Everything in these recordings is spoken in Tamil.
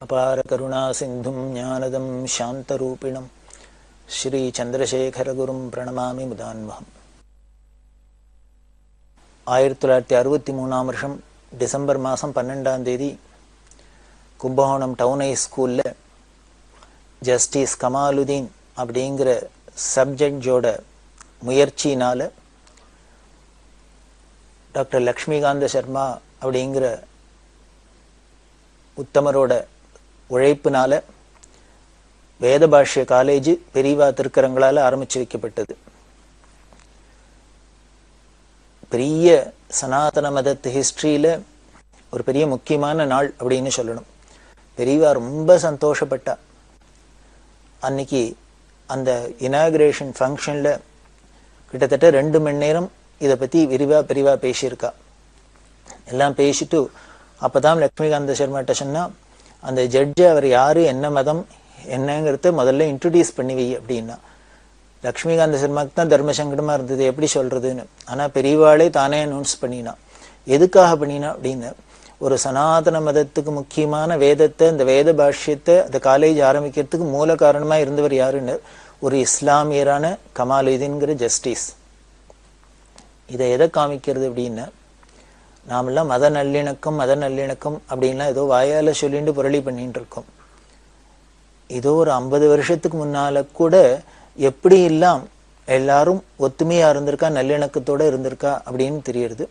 அபார கருணா சிந்தும் ஞானதம் சாந்தரூபிணம் ஸ்ரீ சந்திரசேகரகுரும் பிரணமாமி முதான்வகம். 1963 வருஷம் டிசம்பர் மாதம் 12ஆம் தேதி கும்பகோணம் டவுன் ஹை ஸ்கூலில் ஜஸ்டிஸ் கமாலுதீன் அப்படிங்கிற சப்ஜெக்டோட முயற்சியினால் டாக்டர் லக்ஷ்மிகாந்த சர்மா அப்படிங்கிற உத்தமரோட உழைப்பினால வேத பாஷ்ய காலேஜ் பெரியவா திருக்கரங்களால் ஆரம்பிச்சு வைக்கப்பட்டது. பெரிய சனாதன மதத்து ஹிஸ்டரியில ஒரு பெரிய முக்கியமான நாள் அப்படின்னு சொல்லணும். பெரியவா ரொம்ப சந்தோஷப்பட்டா. அன்னைக்கு அந்த இனாகிரேஷன் ஃபங்க்ஷன்ல கிட்டத்தட்ட 2 மணி நேரம் இதை பத்தி பெரியவா பேசியிருக்கா. எல்லாம் பேசிட்டு அப்பதான் லக்ஷ்மிகாந்த சர்மாட்ட சொன்னா, அந்த ஜட்ஜு அவர் யாரு, என்ன மதம், என்னங்கிறத முதல்ல இன்ட்ரடியூஸ் பண்ணி வை அப்படின்னா. லக்ஷ்மிகாந்த சர்மாக்கு தான் தர்ம சங்கடமா இருந்தது, எப்படி சொல்றதுன்னு. ஆனா பெரியவாளே தானே அனௌன்ஸ் பண்ணினா. எதுக்காக பண்ணினா அப்படின்னு, ஒரு சனாதன மதத்துக்கு முக்கியமான வேதத்தை, இந்த வேத பாஷ்யத்தை அந்த காலேஜ் ஆரம்பிக்கிறதுக்கு மூல காரணமா இருந்தவர் யாருன்னு, ஒரு இஸ்லாமியரான கமாலுதீன்கிற ஜஸ்டிஸ். இதை எதை காமிக்கிறது அப்படின்னா, நாமெல்லாம் மத நல்லிணக்கம் அப்படின்லாம் ஏதோ வாயால சொல்லிட்டு புரளி பண்ணிட்டு இருக்கோம். ஏதோ ஒரு 50 வருஷத்துக்கு முன்னால கூட எப்படி எல்லாம் எல்லாரும் ஒத்துமையா இருந்திருக்கா, நல்லிணக்கத்தோட இருந்திருக்கா அப்படின்னு தெரியுது.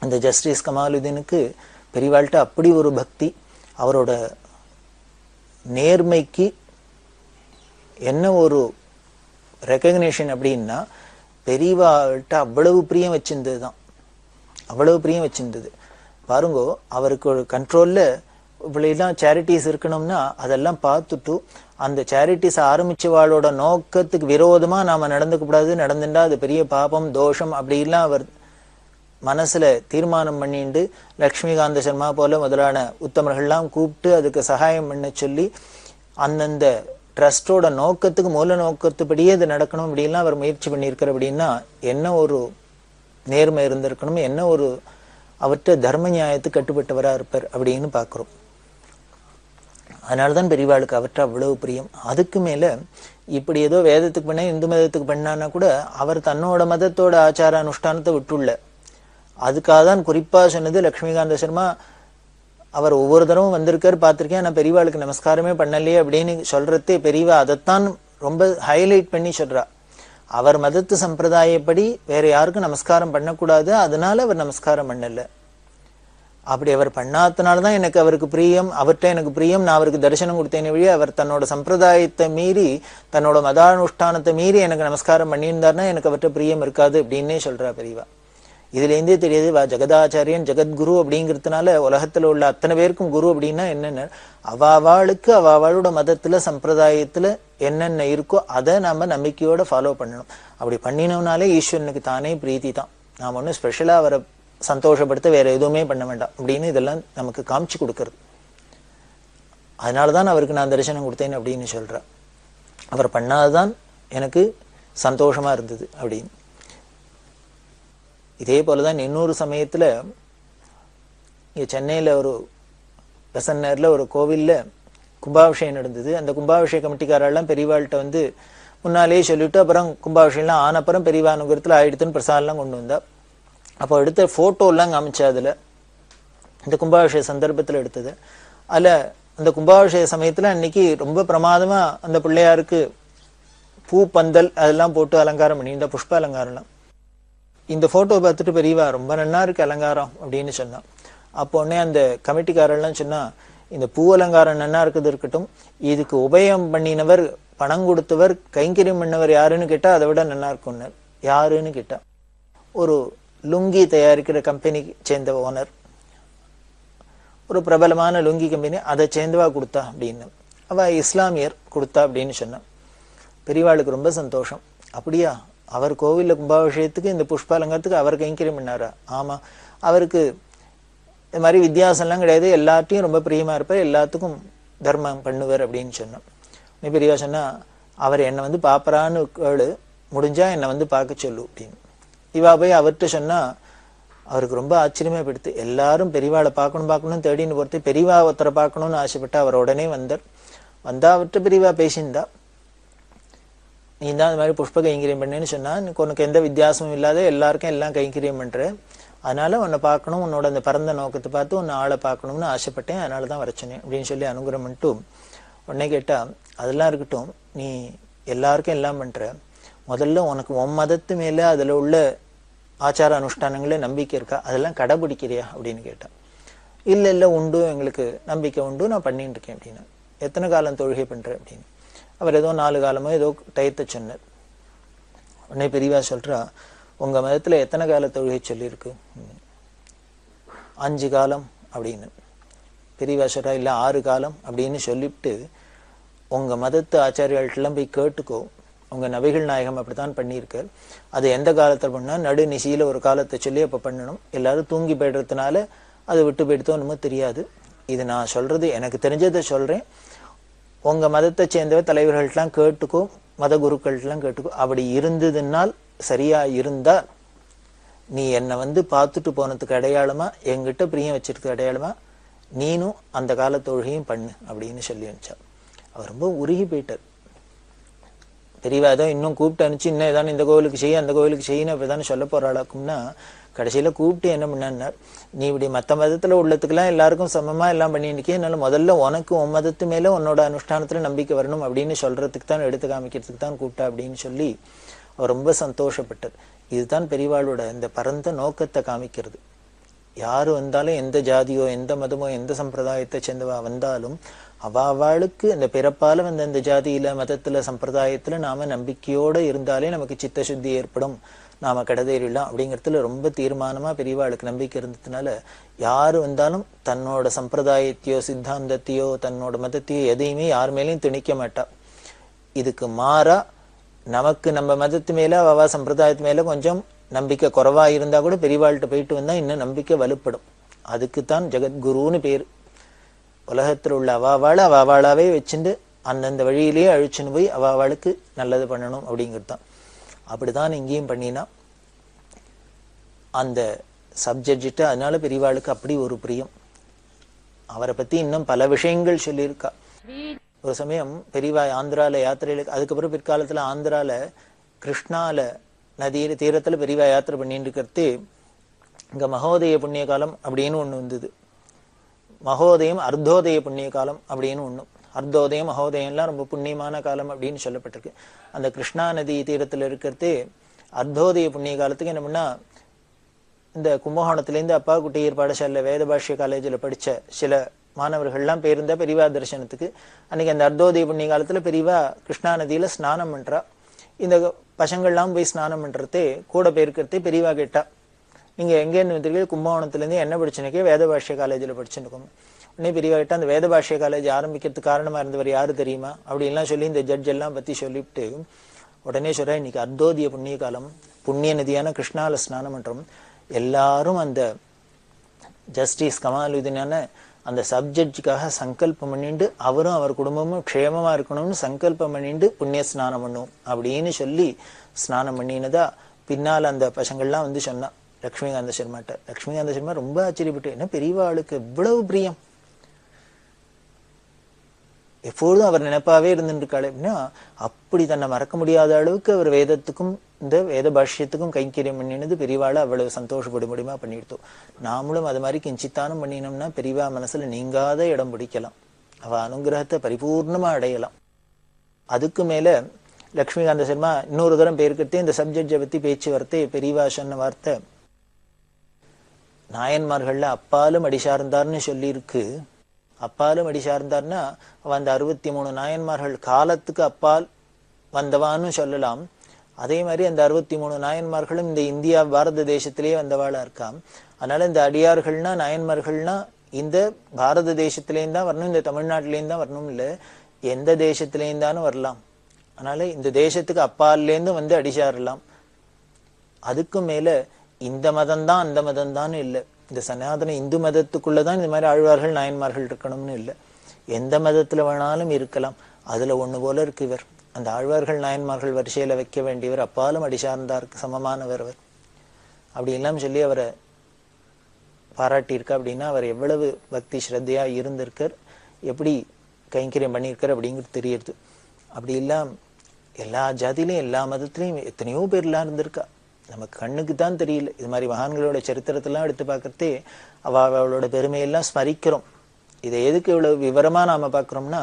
அந்த ஜஸ்டிஸ் கமாலுதீனுக்கு பெரியவாள்கிட்ட அப்படி ஒரு பக்தி. அவரோட நேர்மைக்கு என்ன ஒரு ரெகக்னேஷன் அப்படின்னா, பெரியவாள்கிட்ட அவ்வளவு பிரியம் வச்சிருந்ததுதான். அவ்வளவு பிரியம் வச்சிருந்தது பாருங்கோ. அவருக்கு ஒரு கண்ட்ரோல்ல இவ்வளவுலாம் சேரிட்டிஸ் இருக்கணும்னா அதெல்லாம் பார்த்துட்டு அந்த சேரிட்டிஸ் ஆரம்பிச்சவாளோட நோக்கத்துக்கு விரோதமா நாம நடந்துக்க கூடாது, நடந்துட்டா அது பெரிய பாபம் தோஷம் அப்படிலாம் அவர் மனசுல தீர்மானம் பண்ணிட்டு லக்ஷ்மிகாந்த சர்மா போல முதலான உத்தமர்கள்லாம் கூப்பிட்டு அதுக்கு சகாயம் பண்ண சொல்லி அந்தந்த ட்ரஸ்டோட நோக்கத்துக்கு மூல நோக்கத்துப்படியே அது நடக்கணும் அப்படின்லாம் அவர் முயற்சி பண்ணியிருக்கார். அப்படின்னா என்ன ஒரு நேர்மை இருந்திருக்கணும், என்ன ஒரு அவற்றை தர்ம நியாயத்துக்கு கட்டுப்பட்டவரா இருப்பார் அப்படின்னு பாக்குறோம். அதனாலதான் பெரியவாளுக்கு அவற்றை அவ்வளவு பிரியம். அதுக்கு மேல இப்படி ஏதோ வேதத்துக்கு பண்ண இந்து மதத்துக்கு பண்ணான்னா கூட அவர் தன்னோட மதத்தோட ஆச்சார அனுஷ்டானத்தை விட்டுள்ள. அதுக்காக தான் குறிப்பா சொன்னது லக்ஷ்மிகாந்த சர்மா. அவர் ஒவ்வொரு தடவும் வந்திருக்காரு, பார்த்திருக்கேன், நான் பெரியவாளுக்கு நமஸ்காரமே பண்ணலையே அப்படின்னு சொல்றதே பெரியவா அதைத்தான் ரொம்ப ஹைலைட் பண்ணி சொல்றா. அவர் மதத்து சம்பிரதாயப்படி வேற யாருக்கும் நமஸ்காரம் பண்ணக்கூடாது, அதனால அவர் நமஸ்காரம் பண்ணல. அப்படி அவர் பண்ணாதனால்தான் எனக்கு அவருக்கு பிரியம், அவர்கிட்ட எனக்கு பிரியம், நான் அவருக்கு தரிசனம் கொடுத்தேனே வழி அவர் தன்னோட சம்பிரதாயத்தை மீறி தன்னோட மதானுஷ்டானத்தை மீறி எனக்கு நமஸ்காரம் பண்ணியிருந்தாருன்னா எனக்கு அவர்கிட்ட பிரியம் இருக்காது அப்படின்னே சொல்றா பெரியவா. இதுல இருந்தே தெரியுது ஜெகதாச்சாரியன் ஜெகத்குரு அப்படிங்கிறதுனால உலகத்துல உள்ள அத்தனை பேருக்கும் குரு அப்படின்னா என்னென்ன, அவாவாளுக்கு அவாவாளோட மதத்துல சம்பிரதாயத்துல என்னென்ன இருக்கோ அதை நம்ம நம்பிக்கையோட ஃபாலோ பண்ணணும். அப்படி பண்ணினோம்னாலே ஈஸ்வரனுக்கு தானே பிரீத்தி தான். நாம ஒன்னும் ஸ்பெஷலா அவரை சந்தோஷப்படுத்த வேற எதுவுமே பண்ண வேண்டாம் அப்படின்னு இதெல்லாம் நமக்கு காமிச்சு கொடுக்கறது. அதனாலதான் அவருக்கு நான் தரிசனம் கொடுத்தேன் அப்படின்னு சொல்ற. அவர் பண்ணாதான் எனக்கு சந்தோஷமா இருந்தது அப்படின்னு. இதே போலதான் இன்னொரு சமயத்துல இங்க சென்னையில ஒரு பெசன்னர்ல ஒரு கோவில்ல கும்பாபிஷேகம் நடந்தது. அந்த கும்பாபிஷேக கமிட்டிக்காரெல்லாம் பெரியவாள்கிட்ட வந்து முன்னாலேயே சொல்லிட்டு அப்புறம் கும்பாபிஷேகம்லாம் ஆனப்புறம் பெரியவா அனுகிரகத்துல ஆயிடுத்துன்னு பிரசாதம்லாம் கொண்டு வந்தா. அப்போ எடுத்த போட்டோ எல்லாம் காமிச்சா. அதுல இந்த கும்பாபிஷேக சந்தர்ப்பத்துல எடுத்தது. அதுல அந்த கும்பாபிஷேக சமயத்துல அன்னைக்கு ரொம்ப பிரமாதமா அந்த பிள்ளையாருக்கு பூ பந்தல் அதெல்லாம் போட்டு அலங்காரம் பண்ணி இந்த புஷ்ப அலங்காரம்லாம். இந்த போட்டோ பார்த்துட்டு பெரியவா ரொம்ப நல்லா இருக்கு அலங்காரம் அப்படின்னு சொன்னான். அப்போ உடனே அந்த கமிட்டிக்காரெல்லாம் சொன்னா, இந்த பூ அலங்காரம் நல்லா இருக்குது இருக்கட்டும், இதுக்கு உபயம் பண்ணினவர் பணம் கொடுத்தவர் கைங்கரியம் பண்ணவர் யாருன்னு கேட்டா அதை விட நல்லா இருக்கும்னு. யாருன்னு கேட்டா ஒரு லுங்கி தயாரிக்கிற கம்பெனி சேர்ந்த ஓனர், ஒரு பிரபலமான லுங்கி கம்பெனி, அதை சேர்ந்தவா கொடுத்தா அப்படின்னு. அவ இஸ்லாமியர் கொடுத்தா அப்படின்னு சொன்னான். பெரியவாளுக்கு ரொம்ப சந்தோஷம். அப்படியா, அவர் கோவில்ல கும்பாபிஷேகத்துக்கு இந்த புஷ்ப அலங்காரத்துக்கு அவர் கைங்கரியம் பண்ணாரா? ஆமா, அவருக்கு இந்த மாதிரி வித்தியாசம்லாம் கிடையாது, எல்லாத்தையும் ரொம்ப பிரியமா இருப்பார், எல்லாத்துக்கும் தர்மம் பண்ணுவார் அப்படின்னு சொன்னோம். பெரியவா சொன்னா, அவர் என்னை வந்து பாப்பரான்னு கேளு, முடிஞ்சா என்னை வந்து பார்க்க சொல்லு அப்படின்னு. இவா போய் அவர்கிட்ட சொன்னா, அவருக்கு ரொம்ப ஆச்சரியமா போயிடுத்து. எல்லாரும் பெரியவாளை பார்க்கணும் தேடின்னு போறது, பெரியவா ஒருத்தரை பார்க்கணும்னு ஆசைப்பட்டு அவர் உடனே வந்தார். வந்தா அவர்கிட்ட பெரியவா பேசியிருந்தா, நீ தான் இந்த மாதிரி புஷ்ப கைங்கரியம் பண்ணேன்னு சொன்னா, உனக்கு எந்த வித்தியாசமும் இல்லாத எல்லாருக்கும் எல்லாம் கைங்கரியம் பண்ற, அதனால உன்னை பார்க்கணும், உன்னோட அந்த பரந்த நோக்கத்தை பார்த்து உன்னை ஆளை பார்க்கணும்னு ஆசைப்பட்டேன், அதனாலதான் வர சொன்னேன் அப்படின்னு சொல்லி அனுகிரகம் பண்ணிட்டு உடனே கேட்டா, அதெல்லாம் இருக்கட்டும், நீ எல்லாருக்கும் எல்லாம் பண்ற, முதல்ல உனக்கு உன் மதத்து மேல அதுல உள்ள ஆச்சார அனுஷ்டானங்களே நம்பிக்கை இருக்கா, அதெல்லாம் கடைபிடிக்கிறியா அப்படின்னு கேட்டான். இல்ல உண்டு, எங்களுக்கு நம்பிக்கை உண்டு, நான் பண்ணிட்டு இருக்கேன் அப்படின்னு. எத்தனை காலம் தொழுகை பண்ற அப்படின்னு. அவர் ஏதோ 4 காலமோ ஏதோ டயத்தை சொன்னார். உடனே பெரியவா சொல்றா, உங்க மதத்துல எத்தனை கால தொழுகை சொல்லியிருக்கு? 5 காலம் அப்படின்னு. பெரியவா சொல்றா, இல்ல 6 காலம் அப்படின்னு சொல்லிவிட்டு, உங்க மதத்து ஆச்சாரியர்கள்ட்டெல்லாம் போய் கேட்டுக்கோ, உங்க நபிகள் நாயகம் அப்படித்தான் பண்ணியிருக்கார். அது எந்த காலத்துல பண்ணா, நடு நிசியில ஒரு காலத்தை சொல்லி அப்ப பண்ணணும், எல்லாரும் தூங்கி போயிடுறதுனால அதை விட்டு போயிடுத்தோ என்னமோ தெரியாது. இது நான் சொல்றது எனக்கு தெரிஞ்சதை சொல்றேன், உங்க மதத்தை சேர்ந்த தலைவர்கள்ட்டெல்லாம் கேட்டுக்கோ, மத குருக்கள்லாம் கேட்டுக்கோ. அப்படி இருந்ததுனால், சரியா இருந்தா, நீ என்னை பார்த்துட்டு போனதுக்கு அடையாளமா, என்கிட்ட பிரியம் வச்சிருக்க அடையாளமா நீனும் அந்த கால தொழுகையும் பண்ணு அப்படின்னு சொல்லி அனுப்பிச்சா. அவர் ரொம்ப உருகி போயிட்டார். பெரியவா ஏதோ இன்னும் கூப்பிட்டு அனுப்பிச்சு, இன்னும் ஏதாவது இந்த கோவிலுக்கு செய்ய அந்த கோவிலுக்கு செய்யணும் அப்படிதானே சொல்ல போறாளாக்கும்னா, கடைசியில கூப்பிட்டு என்ன பண்ணார், நீ இப்படி மத்த மதத்துல உள்ளதுக்கெல்லாம் எல்லாருக்கும் சமமா எல்லாம் பண்ணிட்டு, என்னால முதல்ல உனக்கு உன் மதத்து மேல உன்னோட அனுஷ்டானத்துல நம்பிக்கை வரணும் அப்படின்னு சொல்றதுக்கு தான், எடுத்து காமிக்கிறதுக்கு தான் கூப்பிட்டா அப்படின்னு சொல்லி அவர் ரொம்ப சந்தோஷப்பட்டார். இதுதான் பெரியவாளோட இந்த பரந்த நோக்கத்தை காமிக்கிறது. யாரு வந்தாலும், எந்த ஜாதியோ எந்த மதமோ எந்த சம்பிரதாயத்தை சேர்ந்தவா வந்தாலும், அவளுக்கு அந்த பிறப்பால வந்த அந்த ஜாதியில மதத்துல சம்பிரதாயத்துல நாம நம்பிக்கையோட இருந்தாலே நமக்கு சித்த சுத்தி ஏற்படும், நாம கடதேறிடலாம் அப்படிங்கிறதுல ரொம்ப தீர்மானமா பெரியவாளுக்கு நம்பிக்கை இருந்ததுனால, யாரு வந்தாலும் தன்னோட சம்பிரதாயத்தையோ சித்தாந்தத்தையோ தன்னோட மதத்தையோ எதையுமே யார் மேலேயும் திணிக்க மாட்டா. இதுக்கு மாறா நமக்கு நம்ம மதத்து மேல அவ சம்பிரதாயத்து மேல கொஞ்சம் நம்பிக்கை குறைவா இருந்தா கூட பெரியவாள்கிட்ட போயிட்டு வந்தா இன்னும் நம்பிக்கை வலுப்படும். அதுக்குத்தான் ஜெகத்குருன்னு பேரு. உலகத்தில் உள்ள அவாவாளை அவாவாளாவே வச்சுட்டு அந்தந்த வழியிலேயே அழிச்சுன்னு போய் அவாவாளுக்கு நல்லது பண்ணணும் அப்படிங்கிறது தான். அப்படிதான் இங்கேயும் பண்ணினா அந்த சப்ஜெக்ட். அதனால பெரியவாளுக்கு அப்படி ஒரு பிரியம். அவரை பத்தி இன்னும் பல விஷயங்கள் சொல்லியிருக்கா. ஒரு சமயம் பெரியவா ஆந்திரால யாத்திரையில, அதுக்கப்புறம் பிற்காலத்துல ஆந்திரால கிருஷ்ணால நதியில தீரத்துல பெரியவா யாத்திரை பண்ணிட்டு இருக்கிறது, இங்க மகோதய புண்ணிய காலம் அப்படின்னு ஒண்ணு வந்தது. மகோதயம் அர்த்தோதய புண்ணிய காலம் அப்படின்னு ஒண்ணு. அர்த்தோதயம் மகோதயம்லாம் ரொம்ப புண்ணியமான காலம் அப்படின்னு சொல்லப்பட்டிருக்கு. அந்த கிருஷ்ணா நதி தீரத்துல இருக்கிறது அர்த்தோதய புண்ணிய காலத்துக்கு என்ன பண்ணா, இந்த கும்பகோணத்திலேருந்து அப்பா குட்டியர் பாடசாலை வேத பாஷ்ய காலேஜில் படிச்ச சில மாணவர்கள்லாம் பேருந்தா பெரியவா தரிசனத்துக்கு. அன்னைக்கு அந்த அர்த்தோதய புண்ணிய காலத்துல பெரியவா கிருஷ்ணா நதியில ஸ்நானம் பண்றா. இந்த பசங்கள்லாம் போய் ஸ்நானம் பண்றதே கூட போயிருக்கிறதே பெரியவா கேட்டா, நீங்க எங்கேன்னு வந்திருக்கீங்க? கும்பகோணத்துலேருந்து என்ன படிச்சுனக்கே வேத பாஷ்ய காலேஜில் படிச்சுருக்கோம். உடனே பெரியவா கேட்டா, அந்த வேத பாஷ்ய காலேஜ் ஆரம்பிக்கிறதுக்கு காரணமா இருந்தவர் யாரு தெரியுமா அப்படின்லாம் சொல்லி இந்த ஜட்ஜ் எல்லாம் பத்தி சொல்லிவிட்டு உடனே சொல்ற, இன்னைக்கு அர்த்தோதய புண்ணிய காலம், புண்ணிய நதியான கிருஷ்ணால ஸ்நானம் பண்றோம். எல்லாரும் அந்த ஜஸ்டிஸ் கமாலுதீனான அந்த சப்ஜெக்டுக்காக சங்கல்பம் பண்ணிட்டு, அவரும் அவர் குடும்பமும் க்ஷேமமா இருக்கணும்னு சங்கல்பம் பண்ணிட்டு புண்ணிய ஸ்நானம் பண்ணும் அப்படின்னு சொல்லி ஸ்நானம் பண்ணினதா பின்னால அந்த பசங்கள்லாம் சொன்னா லட்சுமிகாந்த சர்மாட்ட. லட்சுமிகாந்த சர்மா ரொம்ப ஆச்சரியப்பட்டு, என்ன பெரியவாளுக்கு எவ்வளவு பிரியம், எப்பொழுதும் அவர் நினைப்பாவே இருந்துருக்காள் அப்படின்னா, அப்படி தன்னை மறக்க முடியாத அளவுக்கு அவர் வேதத்துக்கும் இந்த வேத பாஷ்யத்துக்கும் கைங்கரியம் பண்ணினது பெரியவாளை அவ்வளவு சந்தோஷப்பட முடியுமா பண்ணிடுத்தோம். நாமளும் அது மாதிரி கிஞ்சித்தானம் பண்ணினோம்னா பெரியவா மனசுல நீங்காத இடம் பிடிக்கலாம், அவ அனுகிரகத்தை பரிபூர்ணமா அடையலாம். அதுக்கு மேல லட்சுமிகாந்த சர்மா இன்னொரு தரம் பேருக்கிறதே இந்த சப்ஜெக்டை பத்தி பேச்சு வார்த்தை பெரியவா சொன்ன வார்த்தை, நாயன்மார்கள்ல அப்பாலும் அடி சார்ந்தார்னு சொல்லியிருக்கு. அப்பாலும் அடி சார்ந்தார்னா அவ அந்த 63 நாயன்மார்கள் காலத்துக்கு அப்பால் வந்தவான்னு சொல்லலாம். அதே மாதிரி அந்த 63 நாயன்மார்களும் இந்த இந்தியா பாரத தேசத்திலேயே வந்தவாளா இருக்காம். அதனால இந்த அடியார்கள்னா நாயன்மார்கள்னா இந்த பாரத தேசத்திலேயும் தான் வரணும், இந்த தமிழ்நாட்டிலேயும் தான் வரணும், இல்ல எந்த தேசத்திலேயும் தானும் வரலாம். அதனால இந்த தேசத்துக்கு அப்பாலேருந்து அடிசாரலாம். அதுக்கு மேல இந்த மதம் தான் அந்த மதம் தான் இல்லை, இந்த சனாதன இந்து மதத்துக்குள்ளதான் இந்த மாதிரி ஆழ்வார்கள் நாயன்மார்கள் இருக்கணும்னு இல்லை, எந்த மதத்துல வேணாலும் இருக்கலாம். அதுல ஒண்ணு போல இருக்கு இவர். அந்த ஆழ்வார்கள் நாயன்மார்கள் வரிசையில வைக்க வேண்டியவர், அப்பாலும் அடி சார்ந்தாருக்கு சமமானவர் அவர். அப்படி எல்லாம் சொல்லி அவரை பாராட்டியிருக்கா அப்படின்னா அவர் எவ்வளவு பக்தி ஸ்ரத்தையா இருந்திருக்கார், எப்படி கைங்கரியம் பண்ணியிருக்கார் அப்படிங்கிறது தெரியுது. அப்படி இல்லாம எல்லா ஜாதியிலையும் எல்லா மதத்திலையும் எத்தனையோ பேர்லாம் இருந்திருக்கா, நமக்கு கண்ணுக்கு தான் தெரியல. இது மாதிரி மகான்களோட சரித்திரத்தெல்லாம் எடுத்து பார்க்கறதே அவளோட பெருமையெல்லாம் ஸ்மரிக்கிறோம். இதை எதுக்கு இவ்வளவு விவரமா நாம பார்க்கிறோம்னா,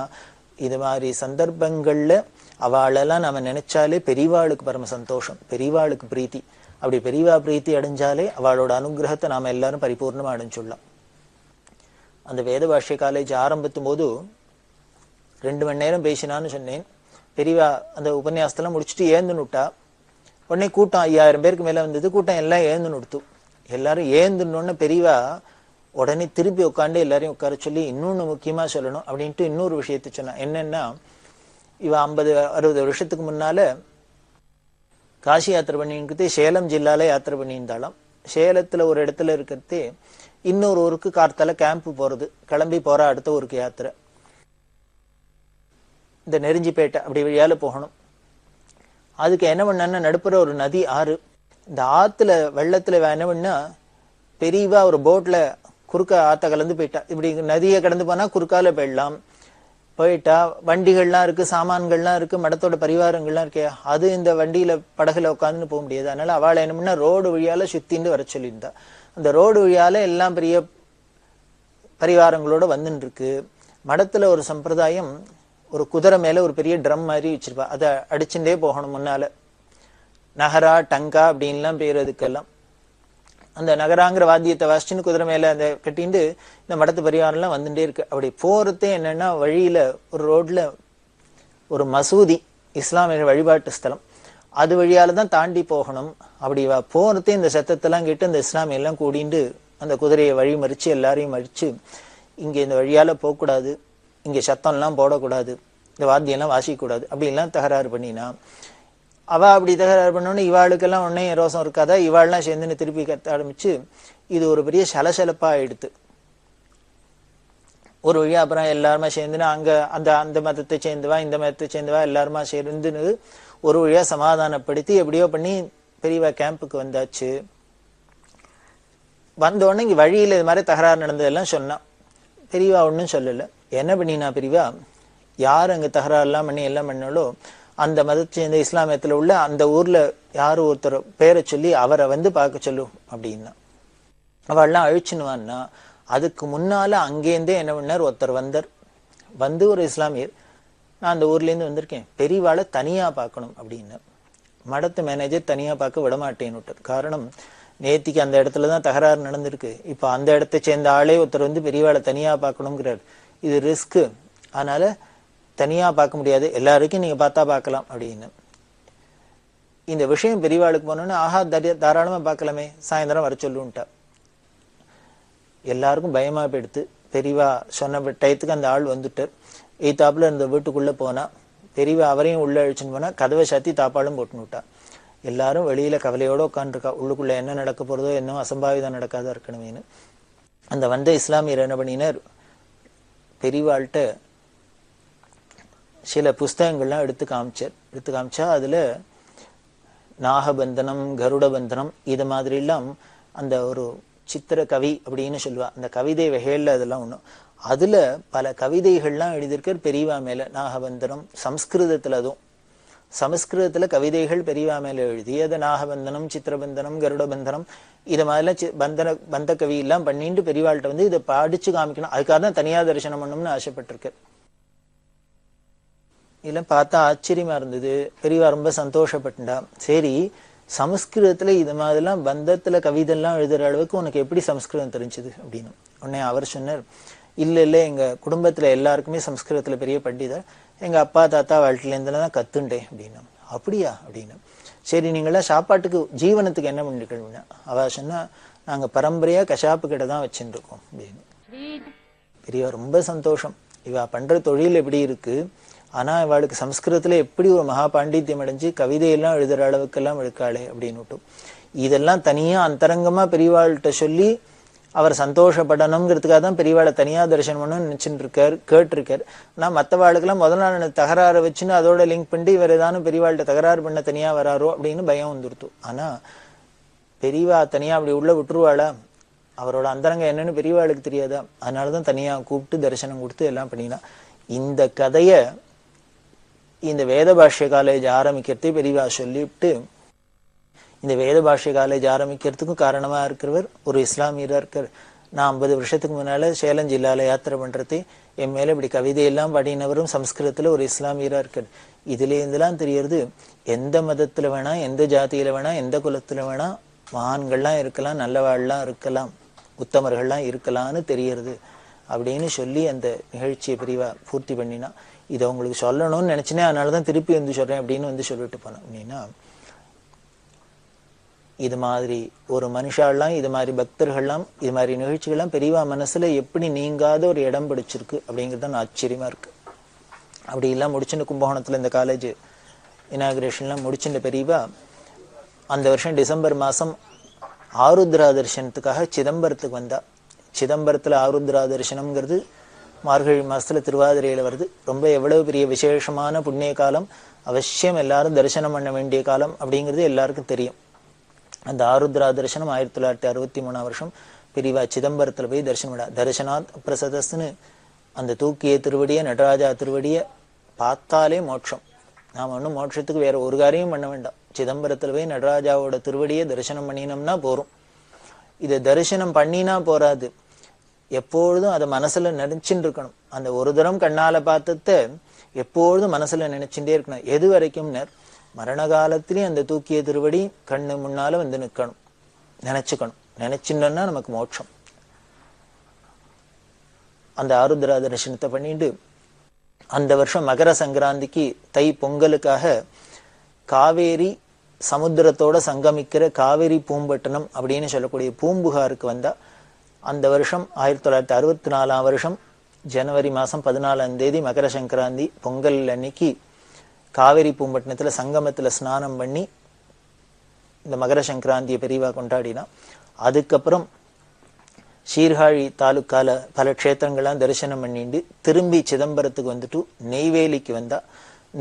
இது மாதிரி சந்தர்ப்பங்கள்ல அவளெல்லாம் நம்ம நினைச்சாலே பெரியவாளுக்கு பரம சந்தோஷம், பெரியவாளுக்கு பிரீத்தி. அப்படி பெரியவா பிரீத்தி அடைஞ்சாலே அவளோட அனுகிரகத்தை நாம எல்லாரும் பரிபூர்ணமா அடைஞ்சுடலாம். அந்த வேத பாஷ்ய காலேஜ் ஆரம்பித்தும் போது 2 மணி நேரம் பேசினான்னு சொன்னேன். பெரியவா அந்த உபன்யாசத்தெல்லாம் முடிச்சுட்டு ஏந்துன்னு விட்டா. உடனே கூட்டம் 5000 பேருக்கு மேல வந்தது. கூட்டம் எல்லாம் ஏந்துன்னு விடுத்து. எல்லாரும் ஏந்துன்னு பெரியவா உடனே திருப்பி உட்காந்து எல்லாரையும் உட்கார சொல்லி இன்னொன்னு முக்கியமா சொல்லணும் அப்படின்ட்டு இன்னொரு விஷயத்தை சொன்னா. என்னன்னா, இவ 50-60 வருஷத்துக்கு முன்னால காசி யாத்திரை பண்ணிட்டு சேலம் ஜில்லால யாத்திரை பண்ணியிருந்தாலும், சேலத்துல ஒரு இடத்துல இருக்கிறதே இன்னொரு ஊருக்கு கார்த்தால கேம்ப் போறது, கிளம்பி போற அடுத்த ஊருக்கு யாத்திரை. இந்த நெருஞ்சிப்பேட்டை அப்படி வழியால போகணும். அதுக்கு என்ன பண்ணா, நடுப்புற ஒரு நதி ஆறு. இந்த ஆத்துல வெள்ளத்துல என்ன பண்ணா, பெரியவா ஒரு போட்ல குறுக்க ஆத்த கலந்து போயிட்டா. இப்படி நதியை கடந்து போனா குறுக்கால போயிடலாம். போயிட்டா வண்டிகள்லாம் இருக்கு, சாமான்கள்லாம் இருக்கு, மடத்தோட பரிவாரங்கள்லாம் இருக்கே, அது இந்த வண்டியில படகுல உட்காந்துன்னு போக முடியாது. அதனால அவளை என்ன பண்ணா, ரோடு வழியால சுத்தின்னு வர சொல்லியிருந்தா. அந்த ரோடு வழியால எல்லாம் பெரிய பரிவாரங்களோட வந்துன்னு இருக்கு. மடத்துல ஒரு சம்பிரதாயம், ஒரு குதிரை மேல ஒரு பெரிய ட்ரம் மாதிரி வச்சிருப்பா, அதை அடிச்சுட்டே போகணும் முன்னால. நகரா டங்கா அப்படின்லாம் பேர் அதுக்கெல்லாம். அந்த நகராங்கிற வாத்தியத்தை வாசிச்சுன்னு குதிரை மேல அந்த கட்டிட்டு இந்த மடத்து பரிவாரம்லாம் வந்துட்டே இருக்கு. அப்படி போறதே என்னன்னா, வழியில ஒரு ரோட்ல ஒரு மசூதி, இஸ்லாமிய வழிபாட்டு ஸ்தலம், அது வழியால தான் தாண்டி போகணும். அப்படி போறதே இந்த சத்தத்தெல்லாம் கேட்டு அந்த இஸ்லாமிய எல்லாம் கூடிண்டு அந்த குதிரையை வழி மறிச்சு எல்லாரையும் மறிச்சு, இங்க இந்த வழியால போகக்கூடாது, இங்க சத்தம்லாம் போடக்கூடாது, இந்த வாத்தியெல்லாம் வாசிக்கக்கூடாது அப்படின்லாம் தகராறு பண்ணினா. அவ அப்படி தகராறு பண்ணோன்னு இவாளுக்கெல்லாம் உடனே ரோசம் இருக்காதா, இவாள்லாம் சேர்ந்துன்னு திருப்பி கத்த ஆரம்பிச்சு இது ஒரு பெரிய சலசலப்பா ஆயிடுத்து. ஒரு வழியா அப்புறம் எல்லாருமா சேர்ந்துன்னு அங்க அந்த அந்த மதத்தை சேர்ந்துவா இந்த மதத்தை சேர்ந்துவா எல்லாருமா சேர்ந்துன்னு ஒரு வழியா சமாதானப்படுத்தி எப்படியோ பண்ணி பெரியவா கேம்புக்கு வந்தாச்சு. வந்த உடனே இங்க வழியில இது மாதிரி தகராறு நடந்ததெல்லாம் சொன்னான். பெரியவா ஒன்னும் சொல்லல. என்ன பண்ணினா பெரியவா, யார் அங்க தகராறு எல்லாம் பண்ணி எல்லாம் பண்ணாலோ அந்த மதத்தை சேர்ந்த இஸ்லாமியத்துல உள்ள அந்த ஊர்ல யாரு ஒருத்தர் பேரை சொல்லி அவரை வந்து பார்க்க சொல்லும் அப்படின்னா. அவள்லாம் அழிச்சுனுவான்னா, அதுக்கு முன்னால அங்கேருந்தே என்ன பண்ணார், ஒருத்தர் வந்தார். வந்து ஒரு இஸ்லாமியர், நான் அந்த ஊர்ல இருந்து வந்திருக்கேன், பெரியவாளை தனியா பார்க்கணும் அப்படின்னு. மடத்து மேனேஜர் தனியா பார்க்க விடமாட்டேன்னு விட்டார். காரணம், நேத்திக்கு அந்த இடத்துலதான் தகராறு நடந்திருக்கு, இப்ப அந்த இடத்தை சேர்ந்த ஆளே ஒருத்தர் வந்து பெரியவாளை தனியா பார்க்கணுங்கிறார். இது ரிஸ்க், அதனால தனியா பார்க்க முடியாது, எல்லாருக்கும் நீங்க பார்த்தா பார்க்கலாம் அப்படின்னு. இந்த விஷயம் பெரியவாளுக்கு போனோன்னு, ஆஹா தாராளமா பார்க்கலாமே, சாயந்தரம் வர சொல்லுன்ட்டா. எல்லாருக்கும் பயமா போயிடுத்து. பெரியவா சொன்ன டயத்துக்கு அந்த ஆள் வந்துட்டார். எய்தாப்புல இருந்த வீட்டுக்குள்ள போனா, பெரியவா அவரையும் உள்ள அழிச்சுன்னு போனா, கதவை சாத்தி தாப்பாலும் போட்டுன்னு விட்டா. எல்லாரும் வெளியில கவலையோட உட்காந்துருக்கா, உள்ளுக்குள்ள என்ன நடக்க போறதோ, என்ன அசம்பாவிதம் நடக்காதா இருக்கணுமேனு. அந்த வந்த இஸ்லாமியர் என்ன பண்ணினார், பெரியவாள்கிட்ட சில புஸ்தகங்கள்லாம் எடுத்து காமிச்சா அதுல நாகபந்தனம், கருட பந்தனம், இது மாதிரி எல்லாம் அந்த ஒரு சித்திர கவி அப்படின்னு சொல்லுவா, அந்த கவிதை வகைகள்ல அதெல்லாம் ஒண்ணும். அதுல பல கவிதைகள்லாம் எழுதியிருக்கார் பெரியவா மேல. நாகபந்தனம் சம்ஸ்கிருதத்துல, அதுவும் சமஸ்கிருதத்துல கவிதைகள் பெரியவா மேல எழுதி, அது நாகபந்தனம், சித்திரபந்தனம், கருட பந்தனம், இது மாதிரிலாம் பந்த கவி எல்லாம் பண்ணிட்டு பெரியவாள்கிட்ட வந்து இதை படிச்சு காமிக்கணும், அதுக்காக தான் தனியா தரிசனம் பண்ணணும்னு ஆசைப்பட்டிருக்கார். இதெல்லாம் பார்த்தா ஆச்சரியமா இருந்தது. பெரியவா ரொம்ப சந்தோஷப்பட்டா. சரி, சமஸ்கிருதத்துல இது மாதிரிலாம் பந்தத்துல கவிதைலாம் எழுதுற அளவுக்கு உனக்கு எப்படி சமஸ்கிருதம் தெரிஞ்சது அப்படின்னு. உடனே அவர் சொன்னார், இல்ல எங்க குடும்பத்துல எல்லாருக்குமே சமஸ்கிருதத்துல பெரிய பண்டிதர், எங்க அப்பா தாத்தா வாழ்க்கையில இருந்துதான் கத்துண்டேன் அப்படின்னு. அப்படியா அப்படின்னு. சரி, நீங்களாம் சாப்பாட்டுக்கு ஜீவனத்துக்கு என்ன பண்ணிருக்கீங்க? அவ சொன்னா, நாங்க பரம்பரையா கஷாப்பு கிட்ட தான் வச்சுட்டு இருக்கோம் அப்படின்னு. பெரியவா ரொம்ப சந்தோஷம். இவ பண்ற தொழில் எப்படி இருக்கு, ஆனா இவளுக்கு சமஸ்கிருதத்துல எப்படி ஒரு மகா பாண்டித்யம் அடைஞ்சு கவிதையெல்லாம் எழுதுற அளவுக்கெல்லாம் இருக்காளே அப்படின்னு. இதெல்லாம் தனியா அந்தரங்கமா பெரியவாள்கிட்ட சொல்லி அவர் சந்தோஷப்படணுங்கிறதுக்காக தான் பெரியவாளை தனியா தரிசனம் பண்ணணும்னு நினைச்சுட்டு இருக்காரு, கேட்டிருக்காரு. ஆனா மற்றவாளுக்கெல்லாம் முதல் நாள் தகராறு வச்சுன்னு அதோட லிங்க் பண்ணி இவர் ஏதானும் பெரியவாள்கிட்ட தகராறு பண்ண தனியா வராரோ அப்படின்னு பயம் வந்துருத்து. ஆனா பெரியவா தனியா அப்படி உள்ள விட்டுருவாளா? அவரோட அந்தரங்க என்னன்னு பெரியவாளுக்கு தெரியாதா? அதனாலதான் தனியா கூப்பிட்டு தரிசனம் கொடுத்து எல்லாம் பண்ணினா. இந்த கதைய இந்த வேத பாஷ்ய காலேஜ் ஆரம்பிக்கிறதே பெரியவா சொல்லிவிட்டு, இந்த வேத பாஷ்ய காலேஜ் ஆரம்பிக்கிறதுக்கும் காரணமா இருக்கிறவர் ஒரு இஸ்லாமியரா இருக்கார். நான் 50 வருஷத்துக்கு முன்னால சேலம் ஜில்லால யாத்திரை பண்றது, என் மேல இப்படி கவிதையெல்லாம் பாடினவரும் சம்ஸ்கிருதத்துல ஒரு இஸ்லாமியரா இருக்கார். இதுல இருந்தெல்லாம் தெரியறது, எந்த மதத்துல வேணா, எந்த ஜாதியில வேணா, எந்த குலத்துல வேணா மகான்கள்லாம் இருக்கலாம், நல்லவாள்லாம் இருக்கலாம், உத்தமர்கள்லாம் இருக்கலாம்னு தெரியறது அப்படின்னு சொல்லி அந்த நிகழ்ச்சியை பிரிவா பூர்த்தி பண்ணினா. இதை உங்களுக்கு சொல்லணும்னு நினைச்சினே, அதனாலதான் திருப்பி வந்து சொல்றேன் அப்படின்னு வந்து சொல்லிட்டு போனேன். அப்படின்னா இது மாதிரி ஒரு மனுஷாலாம், இது மாதிரி பக்தர்கள்லாம், இது மாதிரி நிகழ்ச்சிகள்லாம் பெரியவா மனசுல எப்படி நீங்காத ஒரு இடம் பிடிச்சிருக்கு அப்படிங்கிறது தான் ஆச்சரியமா இருக்கு. அப்படி எல்லாம் முடிச்சுட்டு கும்பகோணத்துல இந்த காலேஜ் இனாகிரேஷன்லாம் முடிச்சுட்ட பெரியவா அந்த வருஷம் டிசம்பர் மாசம் ஆருத்ரா தரிசனத்துக்காக சிதம்பரத்துக்கு வந்தா. சிதம்பரத்துல ஆருத்ரா தரிசனம்ங்கிறது மார்கழி மாசத்துல திருவாதிரையில வருது. ரொம்ப எவ்வளவு பெரிய விசேஷமான புண்ணிய காலம், அவசியம் எல்லாரும் தரிசனம் பண்ண வேண்டிய காலம் அப்படிங்கிறது எல்லாருக்கும் தெரியும். அந்த ஆருத்ரா தரிசனம் 1963 வருஷம் பெரியவா சிதம்பரத்துல போய் தரிசனம் பண்ணா. தரிசனாத் பிரசதஸ்ன்னு அந்த தூக்கிய திருவடிய, நடராஜா திருவடிய பார்த்தாலே மோட்சம். நாம ஒன்றும் மோட்சத்துக்கு வேற ஒரு காரியம் பண்ண வேண்டாம். சிதம்பரத்துல போய் நடராஜாவோட திருவடியை தரிசனம் பண்ணினோம்னா போறோம். இதை தரிசனம் பண்ணினா போறாது, எப்பொழுதும் அதை மனசுல நினைச்சுட்டு இருக்கணும். அந்த ஒரு தரம் கண்ணால பார்த்தத எப்பொழுதும் மனசுல நினைச்சுட்டே இருக்கணும். எது வரைக்கும் மரண காலத்திலேயும் அந்த தூக்கிய திருவடி கண்ணு முன்னால வந்து நிற்கணும், நினைச்சுக்கணும். நினைச்சுட்டோம்னா நமக்கு மோட்சம். அந்த ஆருத்ரா தரிசனத்தை பண்ணிட்டு அந்த வருஷம் மகர சங்கராந்திக்கு தை பொங்கலுக்காக காவேரி சமுத்திரத்தோட சங்கமிக்கிற காவேரி பூம்பட்டினம் அப்படின்னு சொல்லக்கூடிய பூம்புகாருக்கு வந்தா. அந்த வருஷம் 1964 வருஷம் ஜனவரி மாசம் 14ஆம் தேதி மகர சங்கராந்தி பொங்கல் அன்னைக்கு காவேரி பூம்பட்டினத்துல சங்கமத்துல ஸ்நானம் பண்ணி இந்த மகர சங்கராந்தியை பெரியவா கொண்டாடினா. அதுக்கப்புறம் சீர்காழி தாலுக்கால பல க்ஷேத்திரங்கள்லாம் தரிசனம் பண்ணிட்டு திரும்பி சிதம்பரத்துக்கு வந்துட்டு நெய்வேலிக்கு வந்தா.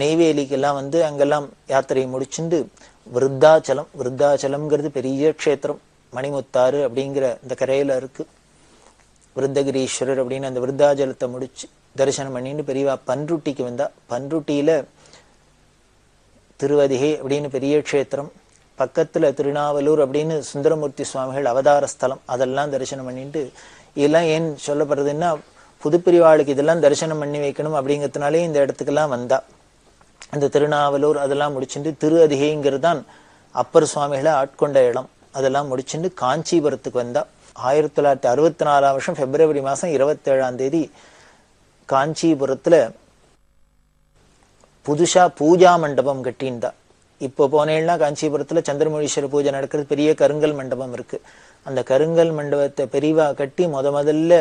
நெய்வேலிக்கெல்லாம் வந்து அங்கெல்லாம் யாத்திரையை முடிச்சுட்டு விருத்தாச்சலம், விருத்தாச்சலம்ங்கிறது பெரிய க்ஷேத்திரம், மணிமுத்தாறு அப்படிங்கிற இந்த கரையில இருக்கு. விருத்தகிரீஸ்வரர் அப்படின்னு அந்த விருத்தாச்சலத்தை முடிச்சு தரிசனம் பண்ணிட்டு பெரியவா பன்ருட்டிக்கு வந்தா. பன்ருட்டியில திருவதிகை அப்படின்னு பெரிய க்ஷேத்திரம், பக்கத்துல திருநாவலூர் அப்படின்னு சுந்தரமூர்த்தி சுவாமிகள் அவதார ஸ்தலம், அதெல்லாம் தரிசனம் பண்ணிட்டு. இதெல்லாம் ஏன் சொல்லப்படுறதுன்னா, புதுப்பிரிவாளுக்கு இதெல்லாம் தரிசனம் பண்ணி வைக்கணும் அப்படிங்கிறதுனாலே இந்த இடத்துக்கெல்லாம் வந்தா. அந்த திருநாவலூர் அதெல்லாம் முடிச்சுட்டு திரு அதிகைங்கிறது தான் அப்பர் சுவாமிகளை ஆட்கொண்ட இடம், அதெல்லாம் முடிச்சுட்டு காஞ்சிபுரத்துக்கு வந்தா. 1964 வருஷம் பிப்ரவரி மாசம் 27ஆம் தேதி காஞ்சிபுரத்துல புதுசா பூஜா மண்டபம் கட்டியிருந்தா. இப்போ போனேன்னா காஞ்சிபுரத்துல சந்திரமௌழீஸ்வரர் பூஜை நடக்கிறது, பெரிய கருங்கல் மண்டபம் இருக்கு. அந்த கருங்கல் மண்டபத்தை பெரிவா கட்டி முதல்ல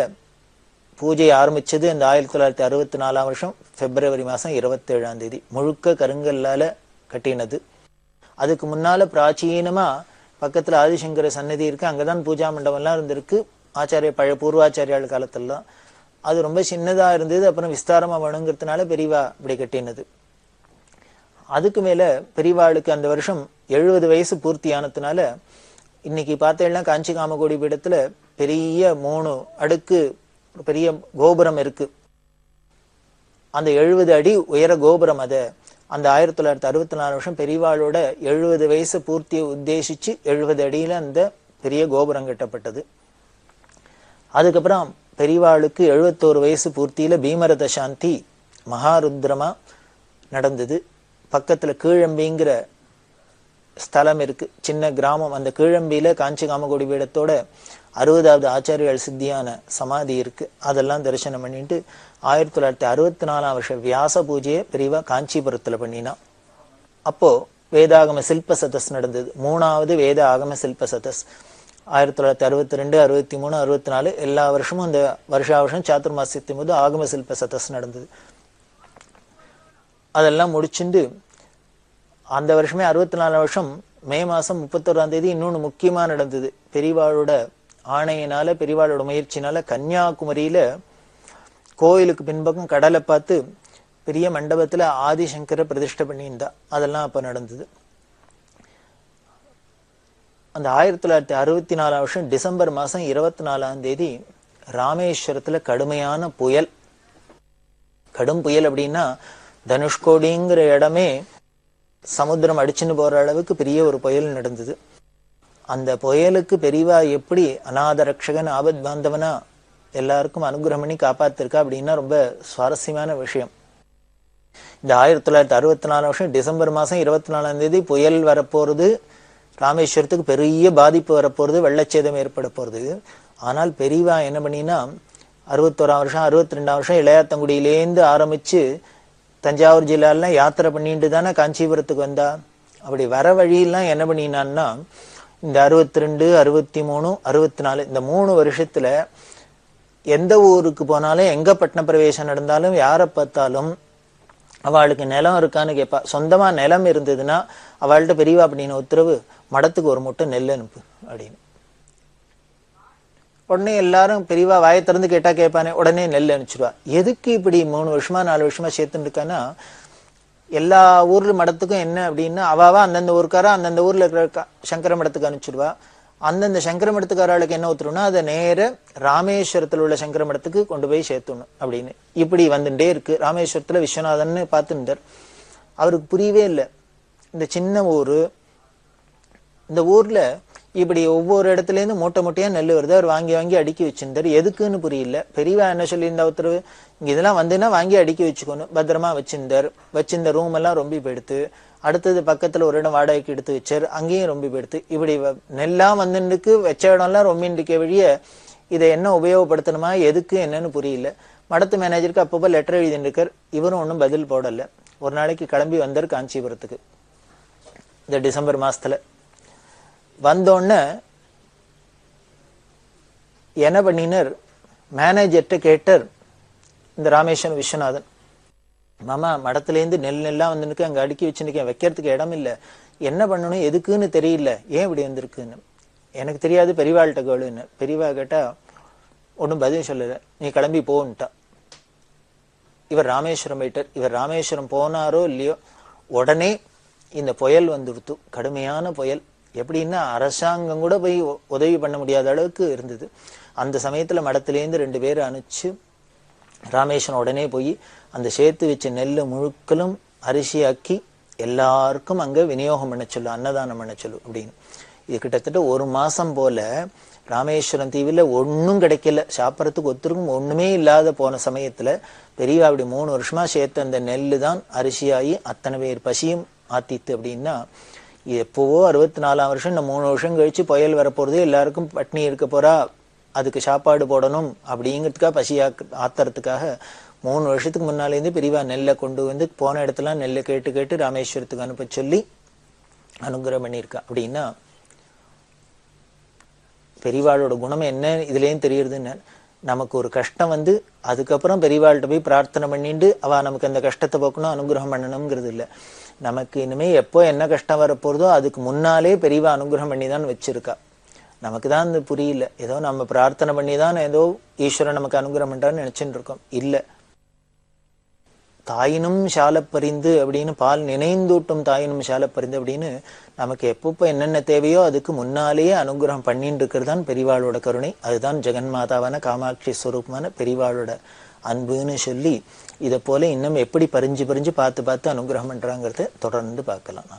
பூஜை ஆரம்பிச்சது அந்த 1964 வருஷம் பிப்ரவரி மாசம் 27ஆம் தேதி. முழுக்க கருங்கல்லால கட்டினது. அதுக்கு முன்னால பிராச்சீனமா பக்கத்துல ஆதிசங்கர சன்னதி இருக்கு, அங்கதான் பூஜா மண்டபம் எல்லாம் இருந்திருக்கு. பழைய பூர்வாச்சாரியாள் காலத்துலாம் அது ரொம்ப சின்னதா இருந்தது. அப்புறம் விஸ்தாரமா வேணுங்கிறதுனால பெரியவா இப்படி கட்டினது. அதுக்கு மேல பெரியவாளுக்கு அந்த வருஷம் 70 வயசு பூர்த்தியானதுனால இன்னைக்கு பார்த்தேன்னா காஞ்சி காமகோடி பீடத்துல பெரிய 3 அடுக்கு பெரிய கோபுரம் இருக்கு. அந்த 70 அடி உயர கோபுரம். அத அந்த 1964 வருஷம் பெரியவாளோட 70 வயசு பூர்த்தியை உத்தேசிச்சு 70 அடியில அந்த பெரிய கோபுரம் கட்டப்பட்டது. அதுக்கப்புறம் பெரியவாளுக்கு 71 வயசு பூர்த்தியில பீமரத சாந்தி மகாருத்ரமா நடந்தது. பக்கத்துல கீழம்பிங்கிற ஸ்தலம் இருக்கு, சின்ன கிராமம். அந்த கீழம்பியில காஞ்சி காமகோடி பீடத்தோட 60வது ஆச்சாரியால் சித்தியான சமாதி இருக்கு. அதெல்லாம் தரிசனம் பண்ணிட்டு 1964 வருஷம் வியாச பூஜையை பெரியவா காஞ்சிபுரத்துல பண்ணினா. அப்போ வேதாகம சில்ப சதஸ் நடந்தது, 3வது வேத ஆகம சில்ப சதஸ். 1962, 63, 64 எல்லா வருஷமும் அந்த வருஷம் சாத்துர்மாசியத்தின் போது ஆகம சில்ப சதஸ் நடந்தது. அதெல்லாம் முடிச்சுட்டு அந்த வருஷமே 64 வருஷம் மே மாசம் 31ஆம் தேதி இன்னொன்னு முக்கியமா நடந்தது. பெரியவாளோட ஆணையினால, பெரியவாளோட முயற்சினால கன்னியாகுமரியில கோயிலுக்கு பின்பக்கம் கடலை பார்த்து பெரிய மண்டபத்துல ஆதிசங்கர பிரதிஷ்டை பண்ணியிருந்தா. அதெல்லாம் அப்ப நடந்தது. அந்த 1964 வருஷம் டிசம்பர் மாசம் 24ஆம் தேதி ராமேஸ்வரத்துல கடுமையான புயல். கடும் புயல் அப்படின்னா தனுஷ்கோடிங்கிற இடமே சமுத்திரம் அடிச்சுன்னு போற அளவுக்கு பெரிய ஒரு புயல் நடந்தது. அந்த புயலுக்கு பெரியவா எப்படி அநாத ரக்ஷகன் ஆபத் பாந்தவனா எல்லாருக்கும் அனுகிரகம் பண்ணி காப்பாத்திருக்கா அப்படின்னா ரொம்ப சுவாரஸ்யமான விஷயம். இந்த 1964 வருஷம் டிசம்பர் மாசம் 24ஆம் தேதி புயல் வரப்போறது, ராமேஸ்வரத்துக்கு பெரிய பாதிப்பு வரப்போறது, வெள்ளச்சேதம் ஏற்பட போறது. ஆனால் பெரியவா என்ன பண்ணினா 61ஆம் வருஷம் 62ஆம் வருஷம் இளையாத்தங்குடியிலேருந்து ஆரம்பிச்சு தஞ்சாவூர் ஜில்லாலாம் யாத்திரை பண்ணிட்டு தானே காஞ்சிபுரத்துக்கு வந்தா. அப்படி வர வழியெல்லாம் என்ன பண்ணினான்னா இந்த 62, 63, 64 இந்த 3 வருஷத்துல எந்த ஊருக்கு போனாலும், எங்க பட்டண பிரவேசம் நடந்தாலும், யாரை பார்த்தாலும் அவளுக்கு நிலம் இருக்கான்னு கேட்பா. சொந்தமா நிலம் இருந்ததுன்னா அவள்கிட்ட பெரியவா அப்படின்னு உத்தரவு, மடத்துக்கு ஒரு மூட்டை நெல் அனுப்பு அப்படின்னு. உடனே எல்லாரும் பெரியவா வாயை திறந்து கேட்டா கேட்பானே, உடனே நெல் அனுப்பிச்சிடுவா. எதுக்கு இப்படி 3 வருஷமா 4 வருஷமா சேர்த்துட்டு இருக்கான்னா, எல்லா ஊர்ல மடத்துக்கும் என்ன அப்படின்னா அவாவா அந்தந்த ஊருக்காரா அந்தந்த ஊர்ல இருக்கிற சங்கர மடத்துக்கு அனுப்பிச்சிடுவா. அந்தந்த சங்கர மடத்துக்காரர்களுக்கு என்ன உத்தரவுனா அதை நேர ராமேஸ்வரத்துல உள்ள சங்கர மடத்துக்கு கொண்டு போய் சேர்த்துணும் அப்படின்னு. இப்படி வந்துட்டே இருக்கு. ராமேஸ்வரத்துல விஸ்வநாதன் பார்த்துட்டார். அவருக்கு புரியவே இல்லை. இந்த சின்ன ஊரு, இந்த ஊர்ல இப்படி ஒவ்வொரு இடத்துல இருந்து மூட்டை மூட்டையா நெல் வருது. அவர் வாங்கி வாங்கி அடுக்கி வச்சிருந்தாரு. எதுக்குன்னு புரியல. பெரியவா என்ன சொல்லியிருந்தா உத்தரவு, இங்க இதெல்லாம் வந்துன்னா வாங்கி அடுக்கி வச்சுக்கணும். பத்திரமா வச்சிருந்தார். வச்சிருந்த ரூம் எல்லாம் ரொம்ப போயிடுத்து. அடுத்தது பக்கத்துல ஒரு இடம் வாடகைக்கு எடுத்து வச்சார். அங்கேயும் ரொம்ப போயிடுத்து. இப்படி நெல்லாம் வந்துருக்கு, வச்ச இடம்லாம் ரொம்ப இருக்க வழிய இதை என்ன உபயோகப்படுத்தணுமா, எதுக்கு என்னன்னு புரியல. மடத்து மேனேஜருக்கு அப்பப்போ லெட்டர் எழுதிருக்கார். இவரும் ஒன்றும் பதில் போடல. ஒரு நாளைக்கு கிளம்பி வந்தார் காஞ்சிபுரத்துக்கு. இந்த டிசம்பர் மாசத்துல வந்தோடனே என்ன பண்ணினர், மேனேஜர்கிட்ட கேட்டார் இந்த ராமேஸ்வரம் விஸ்வநாதன், மாமா மடத்துலேருந்து நெல்லாம் வந்துருக்கு, அங்க அடுக்கி வச்சுருக்கேன், வைக்கிறதுக்கு இடம் இல்லை, என்ன பண்ணணும் எதுக்குன்னு தெரியல, ஏன் இப்படி வந்திருக்குன்னு. எனக்கு தெரியாது, பெரியவாள்கிட்ட கேளுன்னு. பெரியவா கேட்டா ஒன்றும் பதில் சொல்லலை. நீ கிளம்பி போன்ட்டா. இவர் ராமேஸ்வரம் போயிட்டார். இவர் ராமேஸ்வரம் போனாரோ இல்லையோ உடனே இந்த புயல் வந்துடுத்து. கடுமையான புயல். எப்படின்னா அரசாங்கம் கூட போய் உதவி பண்ண முடியாத அளவுக்கு இருந்தது. அந்த சமயத்துல மடத்திலேருந்து 2 பேர் அனுப்பிச்சு ராமேஸ்வரம் உடனே போய் அந்த சேர்த்து வச்ச நெல்லு முழுக்களும் அரிசியாக்கி எல்லாருக்கும் அங்க விநியோகம் பண்ண சொல்லு, அன்னதானம் பண்ண சொல்லு அப்படின்னு. இது கிட்டத்தட்ட 1 மாசம் போல ராமேஸ்வரம் தீவுல ஒன்னும் கிடைக்கல. சாப்பிட்றதுக்கு ஒத்துருக்கும் ஒண்ணுமே இல்லாத போன சமயத்துல பெரியவா அப்படி 3 வருஷமா சேர்த்து அந்த நெல்லு தான் அரிசியாகி அத்தனை பேர் பசியும் ஆத்தித்து. அப்படின்னா எப்போவோ 64ஆம் வருஷம், இந்த 3 வருஷம் கழிச்சு புயல் வரப்போறது, எல்லாருக்கும் பட்னி இருக்க போறா, அதுக்கு சாப்பாடு போடணும் அப்படிங்கிறதுக்காக பசி ஆத்துறதுக்காக 3 வருஷத்துக்கு முன்னாலேருந்து பெரியவா நெல்லை கொண்டு வந்து போன இடத்துல நெல்லை கேட்டு கேட்டு ராமேஸ்வரத்துக்கு அனுப்ப சொல்லி அனுகிரகம் பண்ணியிருக்கா. அப்படின்னா பெரியவாளோட குணம் என்ன இதுலேயும் தெரியுதுன்னு. நமக்கு ஒரு கஷ்டம் வந்து அதுக்கப்புறம் பெரியவாள்கிட்ட போய் பிரார்த்தனை பண்ணிட்டு அவ நமக்கு அந்த கஷ்டத்தை போக்கணும் அனுகிரகம் பண்ணணுங்கிறது இல்லை. நமக்கு இனிமே எப்போ என்ன கஷ்டம் வரப்போறதோ அதுக்கு முன்னாலே பெரியவா அனுகிரகம் பண்ணி தான் வச்சிருக்கா. நமக்கு தான் அது புரியல. ஏதோ நம்ம பிரார்த்தனை பண்ணி தான் ஏதோ ஈஸ்வரன் நமக்கு அனுகிரகம் பண்றான்னு நினைச்சுட்டு இருக்கோம். இல்லை, தாயினும் சாலப்பறிந்து அப்படின்னு, பால் நினைந்தூட்டும் தாயினும் சாலப்பறிந்து அப்படின்னு நமக்கு எப்பப்போ என்னென்ன தேவையோ அதுக்கு முன்னாலேயே அனுகிரகம் பண்ணிட்டு இருக்கிறது தான் பெரியவாளோட கருணை. அதுதான் ஜெகன்மாதாவான காமாட்சி ஸ்வரூபமான பெரியவாளோட அன்புன்னு சொல்லி இதை போல இன்னும் எப்படி பறிஞ்சு பார்த்து பார்த்து அனுகிரகம் பண்றாங்கிறத தொடர்ந்து பார்க்கலாம்.